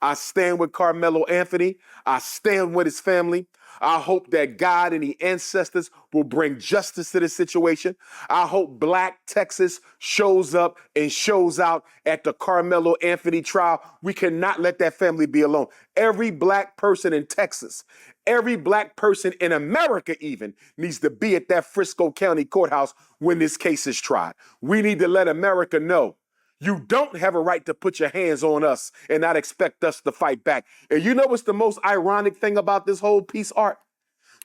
I stand with Carmelo Anthony. I stand with his family. I hope that God and the ancestors will bring justice to this situation. I hope Black Texas shows up and shows out at the Carmelo Anthony trial. We cannot let that family be alone. Every Black person in Texas, every Black person in America even needs to be at that Frisco County courthouse when this case is tried. We need to let America know you don't have a right to put your hands on us and not expect us to fight back. And you know what's the most ironic thing about this whole piece, Art?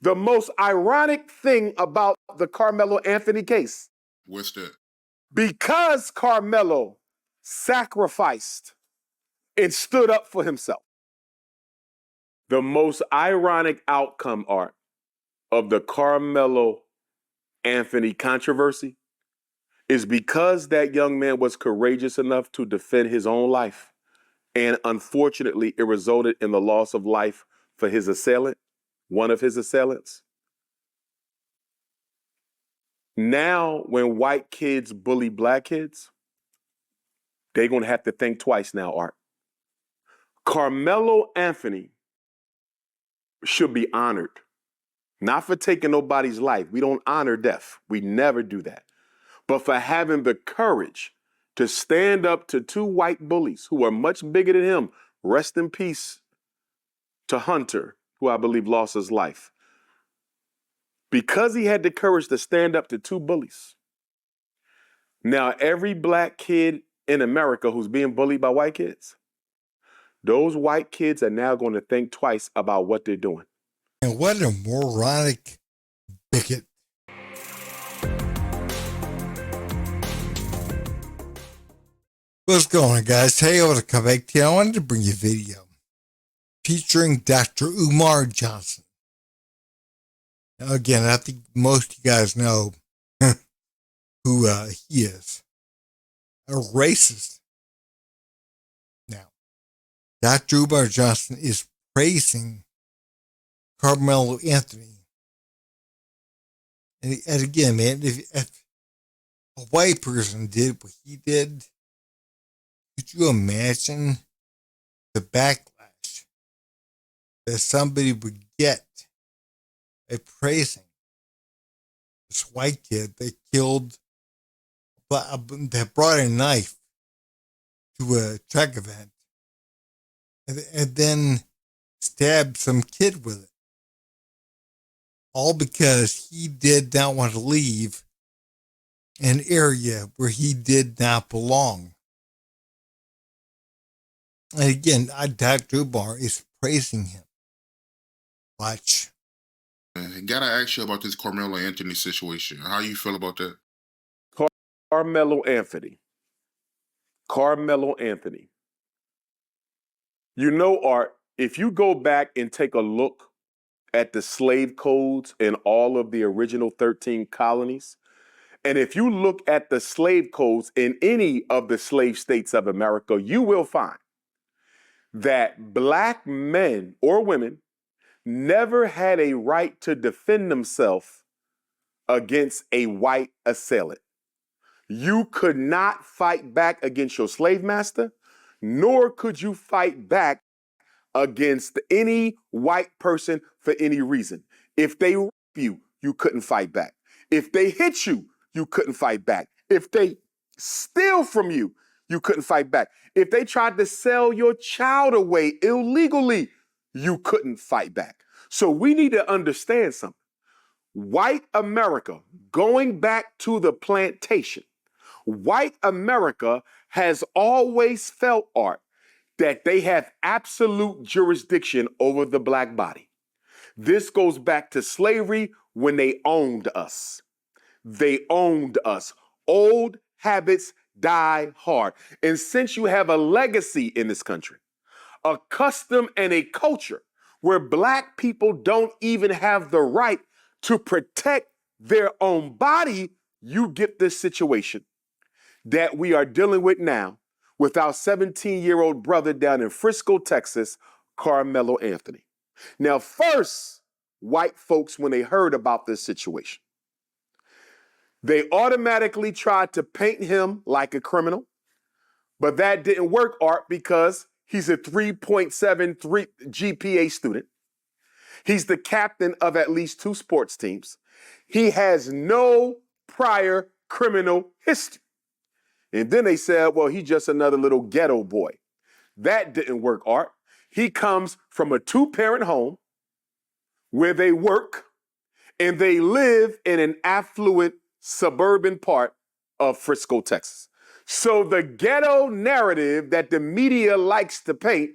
The most ironic thing about the Carmelo Anthony case. What's that? Because Carmelo sacrificed and stood up for himself. The most ironic outcome, Art, of the Carmelo Anthony controversy is because that young man was courageous enough to defend his own life. And unfortunately, it resulted in the loss of life for his assailant, one of his assailants. Now, when white kids bully Black kids, they're going to have to think twice now, Art. Carmelo Anthony should be honored, not for taking nobody's life. We don't honor death. We never do that. But for having the courage to stand up to two white bullies who are much bigger than him. Rest in peace to Hunter, who I believe lost his life. Because he had the courage to stand up to two bullies. Now, every Black kid in America who's being bullied by white kids, those white kids are now going to think twice about what they're doing. And what a moronic bigot. What's going on, guys? Hey, I want to come back to you. I wanted to bring you a video featuring Dr. Umar Johnson. Now, again, I think most of you guys know who he is. A racist. Now, Dr. Umar Johnson is praising Karmelo Anthony. And again, man, if a white person did what he did, could you imagine the backlash that somebody would get by praising this white kid that killed, that brought a knife to a track event and then stabbed some kid with it? All because he did not want to leave an area where he did not belong. And again, Dr. Umar is praising him. Watch. I gotta ask you about this Carmelo Anthony situation. How you feel about that? Carmelo Anthony. You know, Art, if you go back and take a look at the slave codes in all of the original 13 colonies, and if you look at the slave codes in any of the slave states of America, you will find that Black men or women never had a right to defend themselves against a white assailant. You could not fight back against your slave master, nor could you fight back against any white person for any reason. If they rape you, you couldn't fight back. If they hit you, you couldn't fight back. If they steal from you, you couldn't fight back. If they tried to sell your child away illegally, you couldn't fight back. So we need to understand something. White America, going back to the plantation, white America has always felt, Art, that they have absolute jurisdiction over the Black body. This goes back to slavery when they owned us. They owned us. Old habits die hard. And since you have a legacy in this country, a custom and a culture where Black people don't even have the right to protect their own body, you get this situation that we are dealing with now with our 17-year-old brother down in Frisco, Texas, Carmelo Anthony. Now, first, white folks, when they heard about this situation, they automatically tried to paint him like a criminal, but that didn't work, Art, because He's a 3.73 GPA student. He's the captain of at least 2 sports teams. He has no prior criminal history. And then they said, well, he's just another little ghetto boy. That didn't work, Art. He comes from a 2-parent home where they work and they live in an affluent suburban part of Frisco, Texas. So the ghetto narrative that the media likes to paint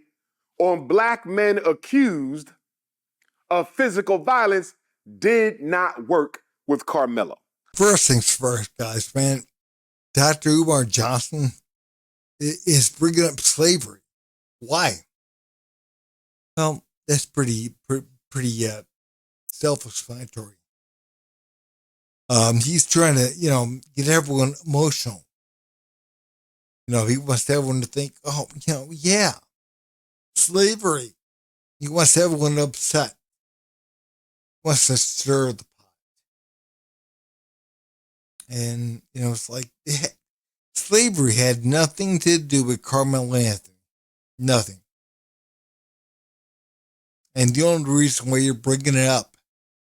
on black men accused of physical violence did not work with Karmelo. First things first, guys, man. Dr. Umar Johnson is bringing up slavery. Why? Well, that's pretty self-explanatory. He's trying to, get everyone emotional. He wants everyone to think, oh, yeah, slavery. He wants everyone upset. He wants to stir the pot. And, it's like slavery had nothing to do with Carmelo Anthony. Nothing. And the only reason why you're bringing it up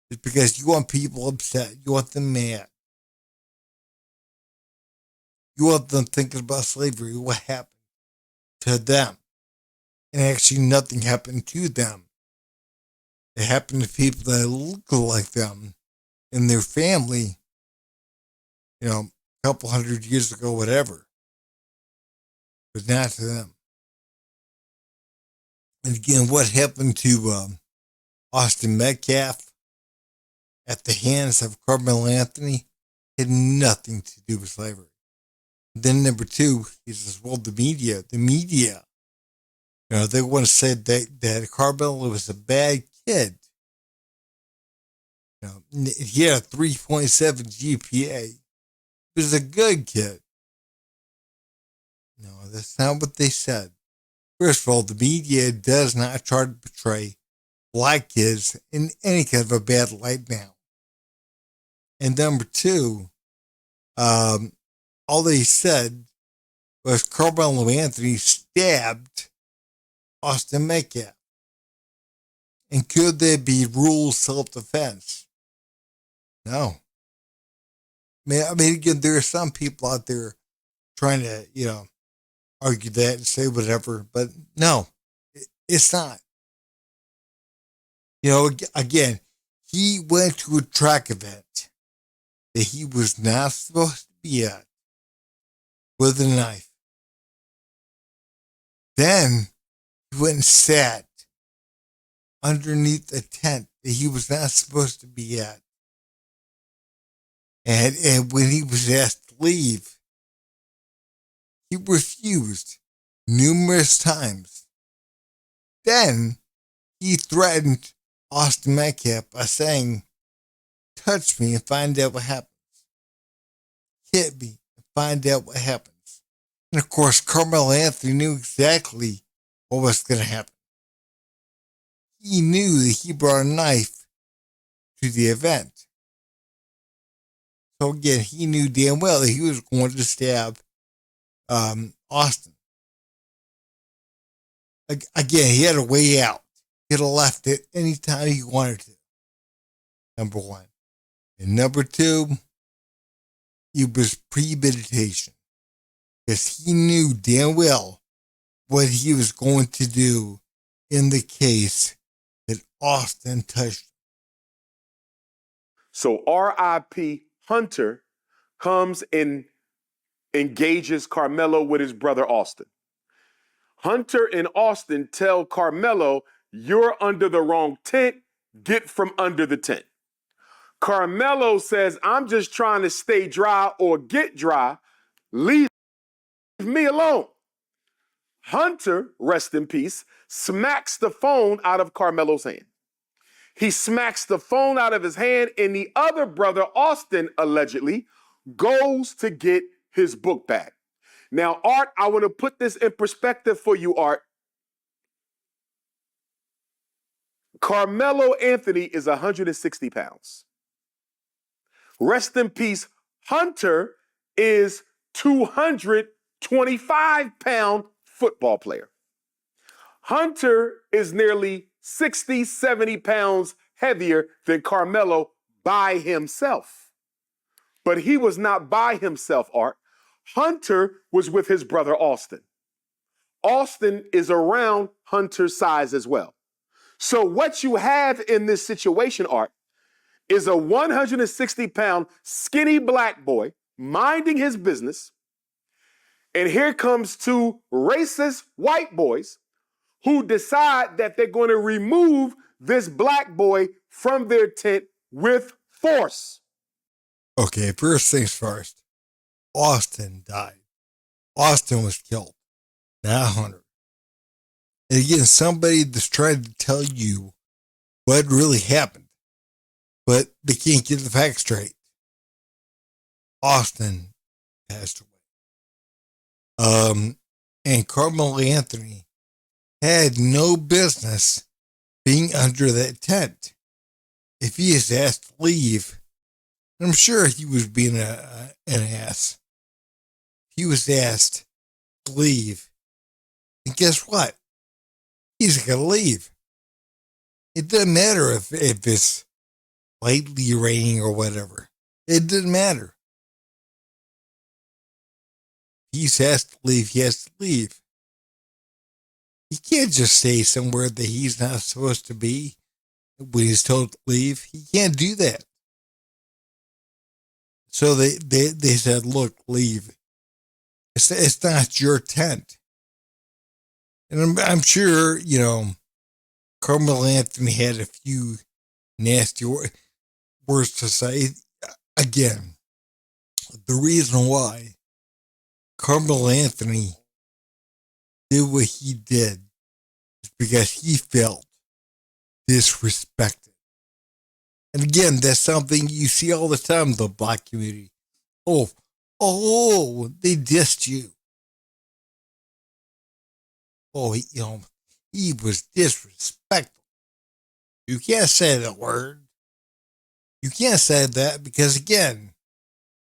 is because you want people upset. You want them mad. You want them thinking about slavery, what happened to them. And actually nothing happened to them. It happened to people that look like them and their family, a couple hundred years ago, whatever. But not to them. And again, what happened to Austin Metcalf at the hands of Carmelo Anthony had nothing to do with slavery. Then number 2, he says, well, the media, they want to say that Carmelo was a bad kid. He had a 3.7 GPA. He was a good kid. No, that's not what they said. First of all, the media does not try to portray black kids in any kind of a bad light now. And number 2, all they said was Carmelo Anthony stabbed Austin Metcalf. And could there be rule self-defense? No. I mean, again, there are some people out there trying to, argue that and say whatever, but no, it's not. Again, he went to a track event that he was not supposed to be at with a knife. Then he went and sat underneath a tent that he was not supposed to be at. And when he was asked to leave, he refused numerous times. Then he threatened Austin Metcalf by saying, touch me and find out what happens. Hit me and find out what happens. And of course, Carmelo Anthony knew exactly what was going to happen. He knew that he brought a knife to the event. So again, he knew damn well that he was going to stab Austin. Again, he had a way out. He could have left it anytime he wanted to. Number 1. And number 2, it was premeditation. Because he knew damn well what he was going to do in the case that Austin touched him. So R.I.P. Hunter comes and engages Karmelo with his brother Austin. Hunter and Austin tell Karmelo, you're under the wrong tent, get from under the tent. Karmelo says, I'm just trying to stay dry or get dry, leave me alone. Hunter, rest in peace, smacks the phone out of Carmelo's hand. He smacks the phone out of his hand, and the other brother, Austin, allegedly, goes to get his book bag. Now, Art, I want to put this in perspective for you, Art. Carmelo Anthony is 160 pounds. Rest in peace, Hunter is 225-pound football player. Hunter is nearly 60, 70 pounds heavier than Karmelo by himself. But he was not by himself, Art. Hunter was with his brother Austin. Austin is around Hunter's size as well. So what you have in this situation, Art, is a 160-pound skinny black boy minding his business. And here comes two racist white boys who decide that they're going to remove this black boy from their tent with force. Okay, first things first. Austin died. Austin was killed, not Hunter. And again, somebody that's trying to tell you what really happened, but they can't get the facts straight. Austin passed away. And Carmelo Anthony had no business being under that tent. If he is asked to leave, I'm sure he was being an ass. He was asked to leave. And guess what? He's going to leave. It doesn't matter if it's lightly raining or whatever. It doesn't matter. He's asked to leave. He has to leave. He can't just stay somewhere that he's not supposed to be when he's told to leave. He can't do that. So they said, look, leave. It's not your tent. And I'm sure, Carmelo Anthony had a few nasty words to say. Again, the reason why Carmelo Anthony did what he did is because he felt disrespected. And again, that's something you see all the time in the black community. Oh, they dissed you. Oh, he was disrespectful. You can't say that word. You can't say that because, again,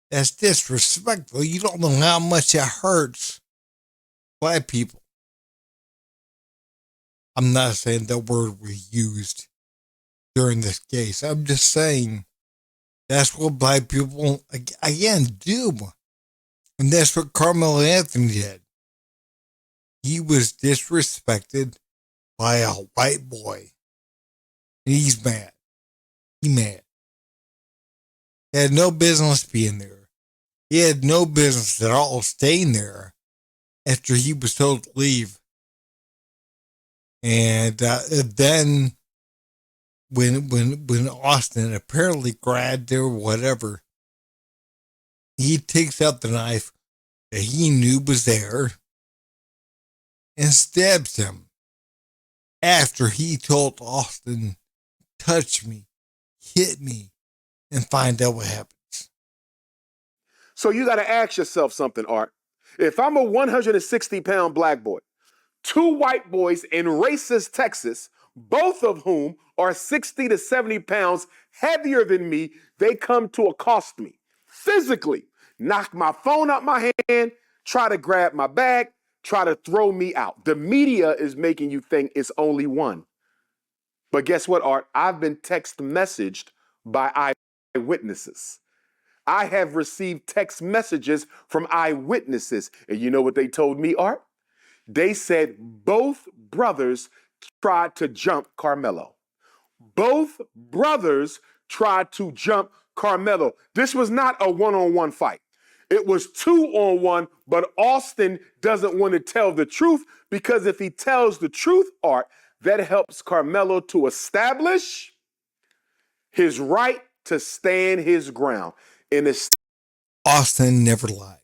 that's disrespectful. You don't know how much it hurts black people. I'm not saying that word was used during this case. I'm just saying that's what black people, again, do. And that's what Carmelo Anthony did. He was disrespected by a white boy. And he's mad. He mad. He had no business being there. He had no business at all staying there after he was told to leave. And then when Austin apparently grabbed her or whatever, he takes out the knife that he knew was there and stabs him after he told Austin, touch me, hit me, and find out what happens. So you got to ask yourself something, Art. If I'm a 160-pound black boy, two white boys in racist Texas, both of whom are 60 to 70 pounds heavier than me, they come to accost me physically, knock my phone out my hand, try to grab my bag, try to throw me out. The media is making you think it's only one. But guess what, Art? I've been text messaged by eyewitnesses. I have received text messages from eyewitnesses. And you know what they told me, Art? They said both brothers tried to jump Karmelo. Both brothers tried to jump Karmelo. This was not a one-on-one fight. It was 2-on-1, but Austin doesn't want to tell the truth because if he tells the truth, Art, that helps Karmelo to establish his right to stand his ground. Austin never lied.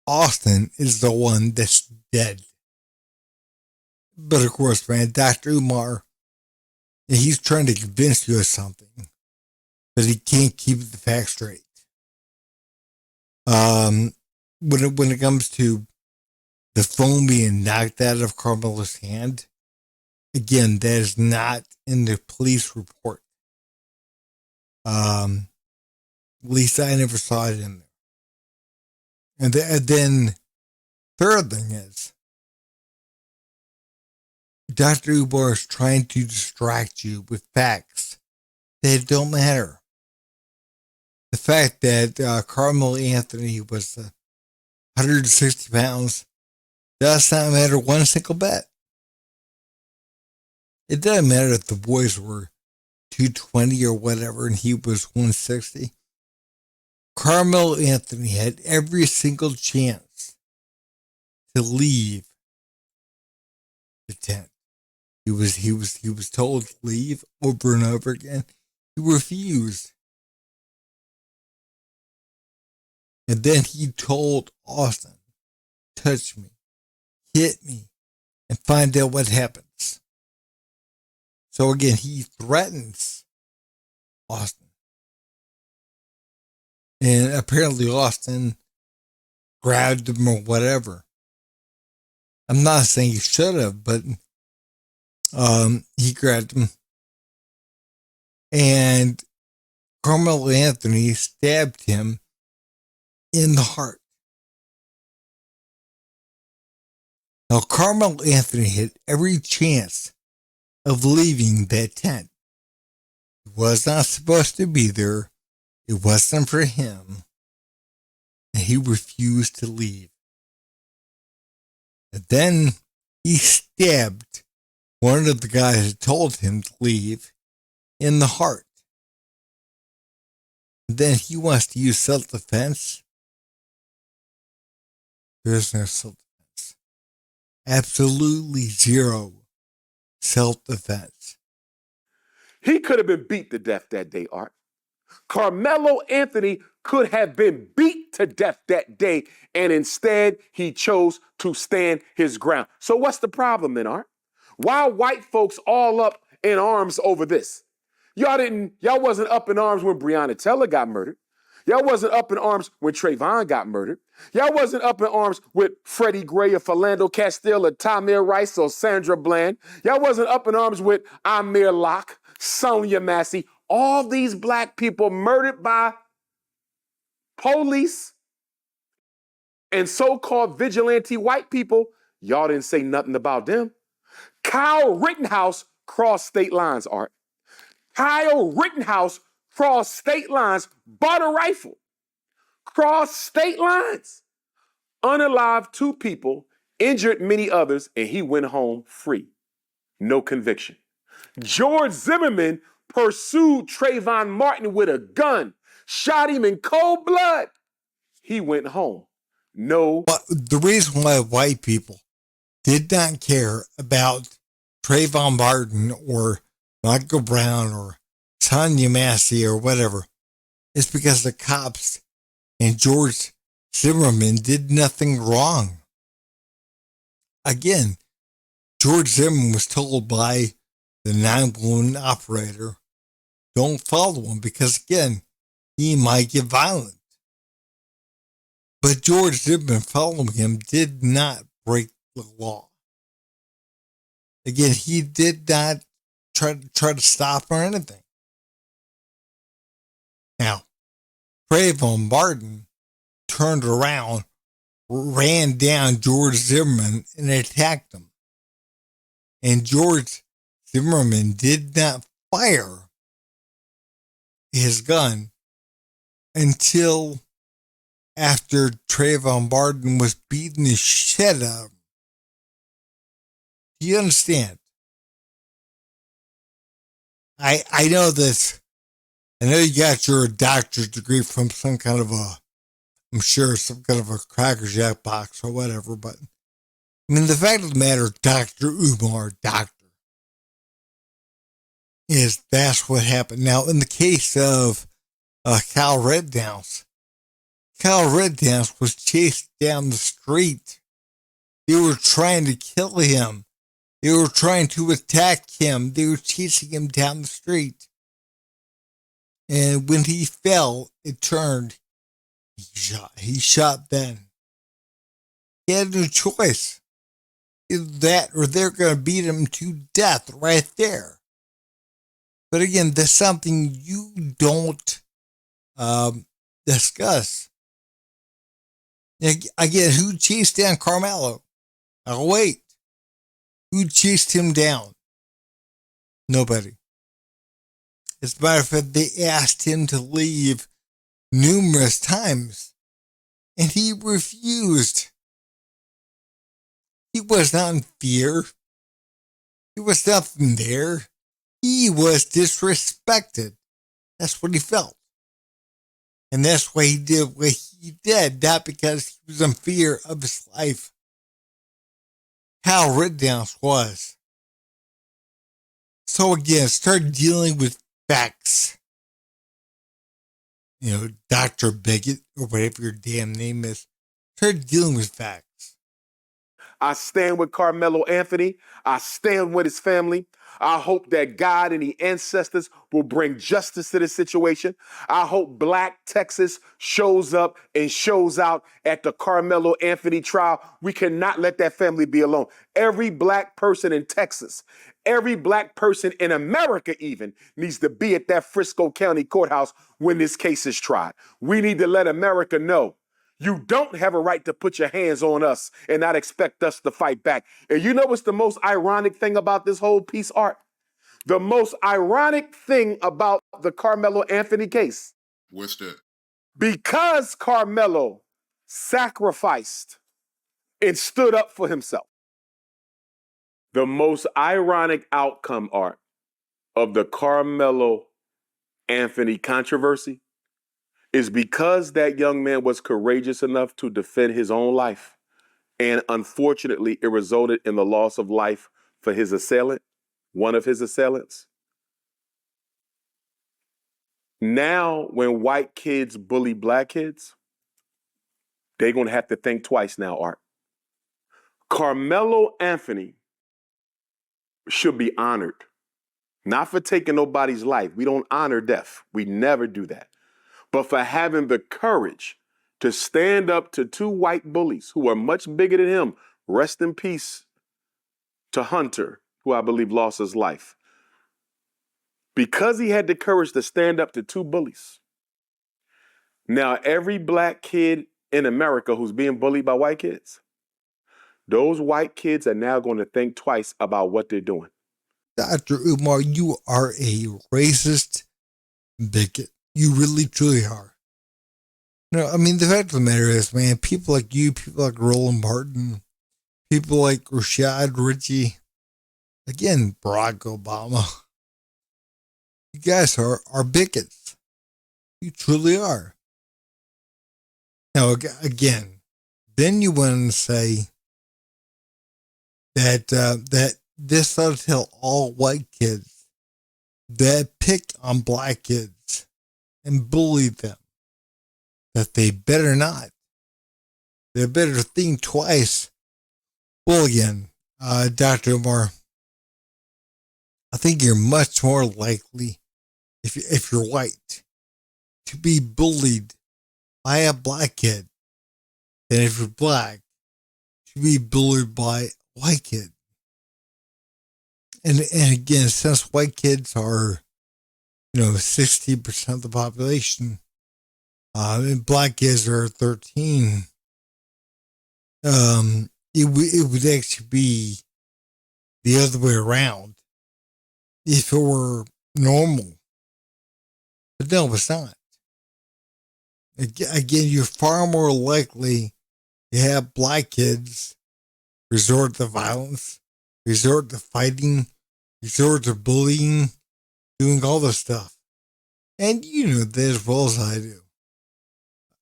Austin is the one that's dead. But of course, man, Dr. Umar, he's trying to convince you of something, but he can't keep the facts straight. When it comes to the phone being knocked out of Carmelo's hand, again, that is not in the police report. At least I never saw it in there. And then, third thing is, Dr. Umar is trying to distract you with facts that don't matter. The fact that Carmelo Anthony was 160 pounds does not matter one single bit. It doesn't matter if the boys were 220 or whatever and he was 160. Carmelo Anthony had every single chance to leave the tent. He was told to leave over and over again. He refused. And then he told Austin, touch me, hit me, and find out what happens. So again, he threatens Austin. And apparently Austin grabbed him or whatever. I'm not saying he should have, but he grabbed him. And Carmelo Anthony stabbed him in the heart. Now, Carmelo Anthony had every chance of leaving that tent. He was not supposed to be there. It wasn't for him. And he refused to leave. And then he stabbed one of the guys that told him to leave in the heart. And then he wants to use self-defense. There's no self-defense. Absolutely zero self-defense. He could have been beat to death that day, Art. Carmelo Anthony could have been beat to death that day, and instead he chose to stand his ground. So what's the problem then, Art? Why are white folks all up in arms over this? Y'all wasn't up in arms when Breonna Taylor got murdered. Y'all wasn't up in arms when Trayvon got murdered. Y'all wasn't up in arms with Freddie Gray or Philando Castile or Tamir Rice or Sandra Bland. Y'all wasn't up in arms with Amir Locke, Sonia Massey. All these black people murdered by police and so-called vigilante white people. Y'all didn't say nothing about them. Kyle Rittenhouse crossed state lines, Art. Kyle Rittenhouse crossed state lines, bought a rifle, crossed state lines, unalived 2 people, injured many others, and he went home free. No conviction. George Zimmerman pursued Trayvon Martin with a gun, shot him in cold blood. He went home. No. But the reason why white people did not care about Trayvon Martin or Michael Brown or Sonia Massey or whatever is because the cops and George Zimmerman did nothing wrong. Again, George Zimmerman was told by the 911 operator, don't follow him because, again, he might get violent. But George Zimmerman following him did not break the law. Again, he did not try to stop or anything. Now, Trayvon Martin turned around, ran down George Zimmerman, and attacked him. And George Zimmerman did not fire his gun until after Trayvon Martin was beating the shit out of him. Do you understand? I know this. I know you got your doctor's degree from some kind of I'm sure some kind of a Cracker Jack box or whatever, but I mean, the fact of the matter, Dr. Umar, doctor, is that's what happened. Now, in the case of Kyle Rittenhouse was chased down the street. They were trying to kill him. They were trying to attack him. They were chasing him down the street. And when he fell, it turned. He shot then. He had no choice. Either that or they're going to beat him to death right there. But again, that's something you don't discuss. Again, who chased down Karmelo? Oh, wait. Who chased him down? Nobody. As a matter of fact, they asked him to leave numerous times, and he refused. He was not in fear. He was nothing there. He was disrespected. That's what he felt. And that's why he did what he did, not because he was in fear of his life. How Rittenhouse was. So again, start dealing with facts. Dr. Bigot, or whatever your damn name is. Start dealing with facts. I stand with Karmelo Anthony. I stand with his family. I hope that God and the ancestors will bring justice to this situation. I hope Black Texas shows up and shows out at the Karmelo Anthony trial. We cannot let that family be alone. Every Black person in Texas, every Black person in America even needs to be at that Frisco County courthouse when this case is tried. We need to let America know you don't have a right to put your hands on us and not expect us to fight back. And you know what's the most ironic thing about this whole piece, Art? The most ironic thing about the Karmelo Anthony case. What's that? Because Karmelo sacrificed and stood up for himself. The most ironic outcome, Art, of the Karmelo Anthony controversy is because that young man was courageous enough to defend his own life. And unfortunately, it resulted in the loss of life for his assailant, one of his assailants. Now, when white kids bully Black kids, they're going to have to think twice now, Art. Karmelo Anthony should be honored, not for taking nobody's life. We don't honor death. We never do that. But for having the courage to stand up to two white bullies who are much bigger than him. Rest in peace to Hunter, who I believe lost his life. Because he had the courage to stand up to two bullies. Now, every Black kid in America who's being bullied by white kids, those white kids are now going to think twice about what they're doing. Dr. Umar, you are a racist bigot. You really, truly are. No, I mean, the fact of the matter is, man, people like you, people like Roland Martin, people like Rashad Ritchie, again, Barack Obama, you guys are bigots. You truly are. Now, again, then you want to say that this ought to tell all white kids that pick on Black kids and bully them that they better not. They better think twice. Well, again, Dr. Umar, I think you're much more likely, if you're white, to be bullied by a Black kid than if you're Black to be bullied by a white kid. And again, since white kids are, 60% of the population, and Black kids are 13, it would actually be the other way around if it were normal. But no, it's not. Again, you're far more likely to have Black kids resort to violence, resort to fighting, resort to bullying, doing all this stuff. And you know that as well as I do.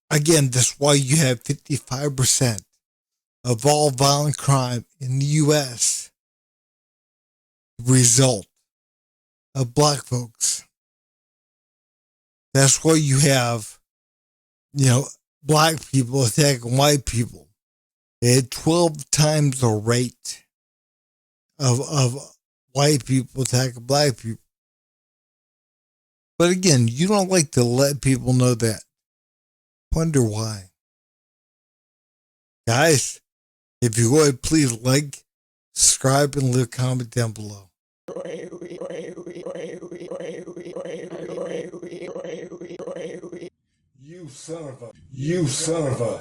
Again, that's why you have 55% of all violent crime in the U.S. result of Black folks. That's why you have, Black people attacking white people. They had 12 times the rate of white people attacking Black people. But again, you don't like to let people know that. Wonder why. Guys, if you would, please like, subscribe, and leave a comment down below. You son of a